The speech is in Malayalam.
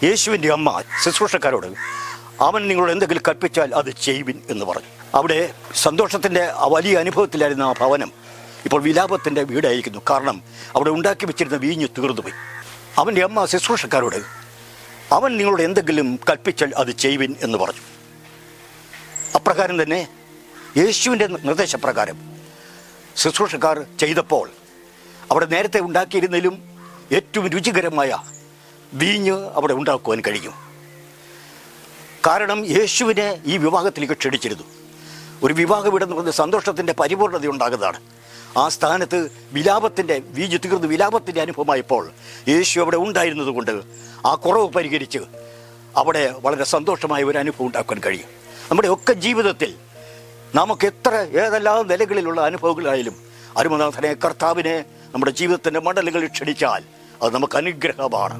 യേശുവിൻ്റെ അമ്മ ശുശ്രൂഷക്കാരോട് അവൻ നിങ്ങളോട് എന്തെങ്കിലും കൽപ്പിച്ചാൽ അത് ചെയ്യുവിൻ എന്ന് പറഞ്ഞു. അവിടെ സന്തോഷത്തിൻ്റെ വലിയ അനുഭവത്തിലായിരുന്ന ആ ഭവനം ഇപ്പോൾ വിലാപത്തിൻ്റെ വീടായിരിക്കുന്നു. കാരണം അവിടെ ഉണ്ടാക്കി വെച്ചിരുന്ന വീഞ്ഞ് തീർന്നുപോയി. അവൻ്റെ അമ്മ ശുശ്രൂഷക്കാരോട് അവൻ നിങ്ങളോട് എന്തെങ്കിലും കൽപ്പിച്ചാൽ അത് ചെയ്യുവിൻ എന്ന് പറഞ്ഞു. അപ്രകാരം തന്നെ യേശുവിൻ്റെ നിർദ്ദേശപ്രകാരം ശുശ്രൂഷക്കാർ ചെയ്തപ്പോൾ അവിടെ നേരത്തെ ഉണ്ടാക്കിയിരുന്നതിലും ഏറ്റവും രുചികരമായ വീഞ്ഞ് അവിടെ ഉണ്ടാക്കുവാൻ കഴിയും. കാരണം യേശുവിനെ ഈ വിവാഹത്തിലേക്ക് ക്ഷണിച്ചിരുന്നു. ഒരു വിവാഹം എന്ന് പറഞ്ഞ സന്തോഷത്തിൻ്റെ പരിപൂർണത ഉണ്ടാകുന്നതാണ്. ആ സ്ഥാനത്ത് വിലാപത്തിൻ്റെ വീഞ്ഞ് തീർന്ന് വിലാപത്തിൻ്റെ അനുഭവമായപ്പോൾ യേശു അവിടെ ഉണ്ടായിരുന്നത് കൊണ്ട് ആ കുറവ് പരിഹരിച്ച് അവിടെ വളരെ സന്തോഷമായ ഒരു അനുഭവം ഉണ്ടാക്കാൻ കഴിയും. നമ്മുടെ ഒക്കെ ജീവിതത്തിൽ നമുക്ക് ഏതെല്ലാം നിലകളിലുള്ള അനുഭവങ്ങളായാലും അരുമനാഥനെ കർത്താവിനെ നമ്മുടെ ജീവിതത്തിൻ്റെ മണ്ഡലങ്ങളിൽ ക്ഷണിച്ചാൽ അത് നമുക്ക് അനുഗ്രഹമാണ്.